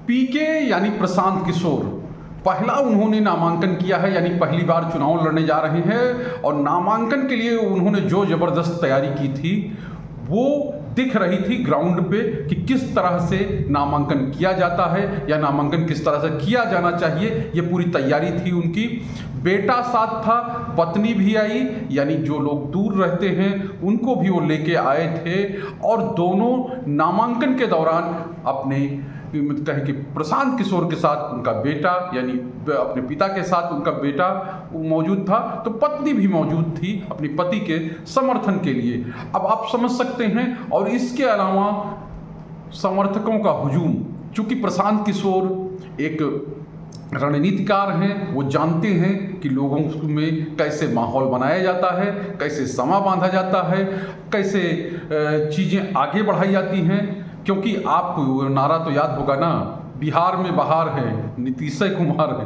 पीके यानी प्रशांत किशोर पहला उन्होंने नामांकन किया है, यानी पहली बार चुनाव लड़ने जा रहे हैं। और नामांकन के लिए उन्होंने जो ज़बरदस्त तैयारी की थी वो दिख रही थी ग्राउंड पे कि किस तरह से नामांकन किया जाता है या नामांकन किस तरह से किया जाना चाहिए। ये पूरी तैयारी थी उनकी। बेटा साथ था, पत्नी भी आई, यानी जो लोग दूर रहते हैं उनको भी वो लेके आए थे। और दोनों नामांकन के दौरान अपने कहें कि प्रशांत किशोर के साथ उनका बेटा, यानी अपने पिता के साथ उनका बेटा मौजूद था, तो पत्नी भी मौजूद थी अपने पति के समर्थन के लिए। अब आप समझ सकते हैं। और इसके अलावा समर्थकों का हुजूम, चूंकि प्रशांत किशोर एक रणनीतिकार हैं, वो जानते हैं कि लोगों में कैसे माहौल बनाया जाता है, कैसे समा बांधा जाता है, कैसे चीज़ें आगे बढ़ाई जाती हैं। क्योंकि आपको नारा तो याद होगा ना, बिहार में बहार है, नीतीश कुमार है,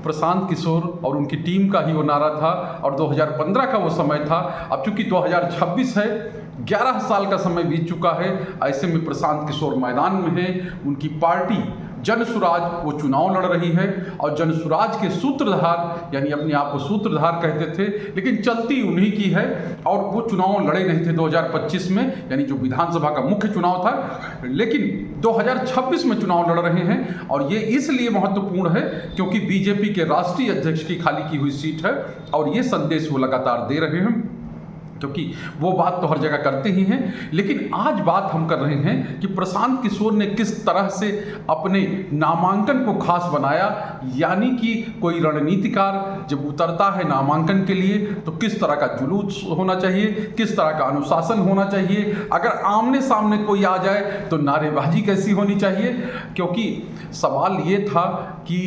प्रशांत किशोर और उनकी टीम का ही वो नारा था। और 2015 का वो समय था। अब चूंकि 2026 है, 11 साल का समय बीत चुका है। ऐसे में प्रशांत किशोर मैदान में हैं। उनकी पार्टी जनसुराज वो चुनाव लड़ रही है। और जनसुराज के सूत्रधार, यानी अपने आप को सूत्रधार कहते थे, लेकिन चलती उन्हीं की है। और वो चुनाव लड़े नहीं थे 2025 में, यानी जो विधानसभा का मुख्य चुनाव था, लेकिन 2026 में चुनाव लड़ रहे हैं। और ये इसलिए महत्वपूर्ण है क्योंकि बीजेपी के राष्ट्रीय अध्यक्ष की खाली की हुई सीट है। और ये संदेश वो लगातार दे रहे हैं, क्योंकि वो बात तो हर जगह करते ही हैं। लेकिन आज बात हम कर रहे हैं कि प्रशांत किशोर ने किस तरह से अपने नामांकन को खास बनाया। यानी कि कोई रणनीतिकार जब उतरता है नामांकन के लिए तो किस तरह का जुलूस होना चाहिए, किस तरह का अनुशासन होना चाहिए। अगर आमने सामने कोई आ जाए तो नारेबाजी कैसी होनी चाहिए। क्योंकि सवाल ये था कि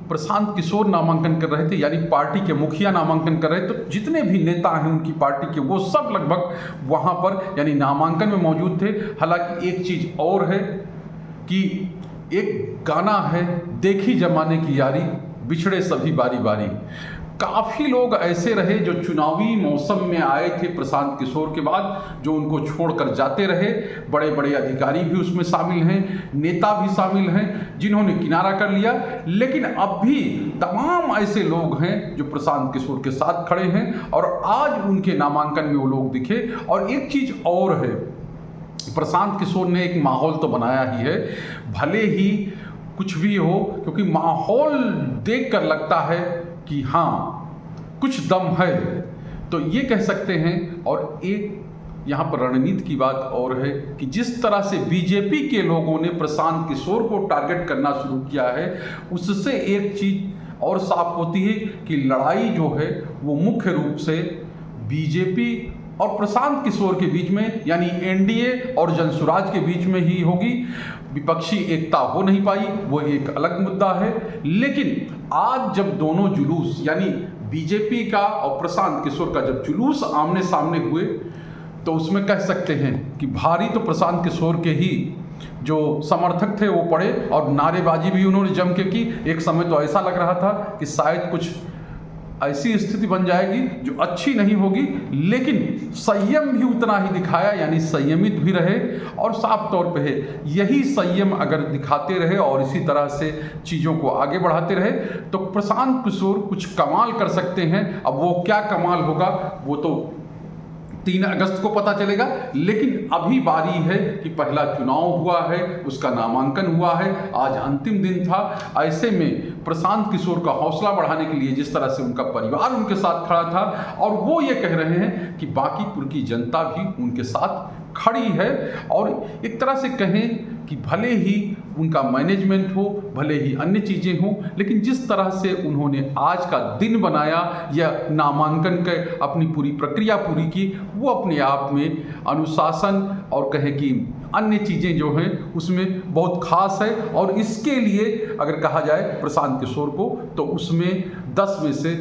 प्रशांत किशोर नामांकन कर रहे थे, यानी पार्टी के मुखिया नामांकन कर रहे थे, तो जितने भी नेता हैं उनकी पार्टी के वो सब लगभग वहाँ पर यानी नामांकन में मौजूद थे। हालांकि एक चीज़ और है कि एक गाना है, देखी जमाने की यारी, बिछड़े सभी बारी बारी। काफ़ी लोग ऐसे रहे जो चुनावी मौसम में आए थे प्रशांत किशोर के बाद, जो उनको छोड़कर जाते रहे। बड़े बड़े अधिकारी भी उसमें शामिल हैं, नेता भी शामिल हैं जिन्होंने किनारा कर लिया। लेकिन अब भी तमाम ऐसे लोग हैं जो प्रशांत किशोर के साथ खड़े हैं और आज उनके नामांकन में वो लोग दिखे। और एक चीज़ और है, प्रशांत किशोर ने एक माहौल तो बनाया ही है, भले ही कुछ भी हो, क्योंकि माहौल देखकर लगता है कि हाँ कुछ दम है, तो ये कह सकते हैं। और एक यहाँ पर रणनीति की बात और है कि जिस तरह से बीजेपी के लोगों ने प्रशांत किशोर को टारगेट करना शुरू किया है, उससे एक चीज़ और साफ होती है कि लड़ाई जो है वो मुख्य रूप से बीजेपी और प्रशांत किशोर के बीच में, यानी एनडीए और जनसुराज के बीच में ही होगी। विपक्षी एकता हो नहीं पाई, वो एक अलग मुद्दा है। लेकिन आज जब दोनों जुलूस, यानी बीजेपी का और प्रशांत किशोर का जब जुलूस आमने सामने हुए, तो उसमें कह सकते हैं कि भारी तो प्रशांत किशोर के ही जो समर्थक थे वो पड़े। और नारेबाजी भी उन्होंने जम के की। एक समय तो ऐसा लग रहा था कि शायद कुछ ऐसी स्थिति बन जाएगी जो अच्छी नहीं होगी, लेकिन संयम भी उतना ही दिखाया, यानी संयमित भी रहे। और साफ तौर पे है, यही संयम अगर दिखाते रहे और इसी तरह से चीज़ों को आगे बढ़ाते रहे तो प्रशांत किशोर कुछ कमाल कर सकते हैं। अब वो क्या कमाल होगा वो तो 3 अगस्त को पता चलेगा। लेकिन अभी बारी है कि पहला चुनाव हुआ है, उसका नामांकन हुआ है, आज अंतिम दिन था। ऐसे में प्रशांत किशोर का हौसला बढ़ाने के लिए जिस तरह से उनका परिवार उनके साथ खड़ा था, और वो ये कह रहे हैं कि बांकीपुर की जनता भी उनके साथ खड़ी है। और एक तरह से कहें कि भले ही उनका मैनेजमेंट हो, भले ही अन्य चीज़ें हों, लेकिन जिस तरह से उन्होंने आज का दिन बनाया या नामांकन के अपनी पूरी प्रक्रिया पूरी की, वो अपने आप में अनुशासन और कहें कि अन्य चीज़ें जो हैं उसमें बहुत खास है। और इसके लिए अगर कहा जाए प्रशांत किशोर को, तो उसमें 10 में से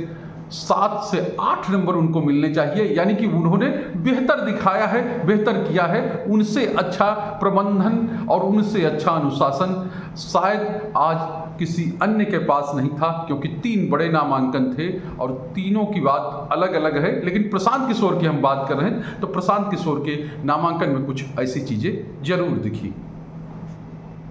7 से 8 नंबर उनको मिलने चाहिए। यानी कि उन्होंने बेहतर दिखाया है, बेहतर किया है। उनसे अच्छा प्रबंधन और उनसे अच्छा अनुशासन शायद आज किसी अन्य के पास नहीं था, क्योंकि 3 बड़े नामांकन थे और तीनों की बात अलग अलग है। लेकिन प्रशांत किशोर की हम बात कर रहे हैं तो प्रशांत किशोर के नामांकन में कुछ ऐसी चीज़ें जरूर दिखी।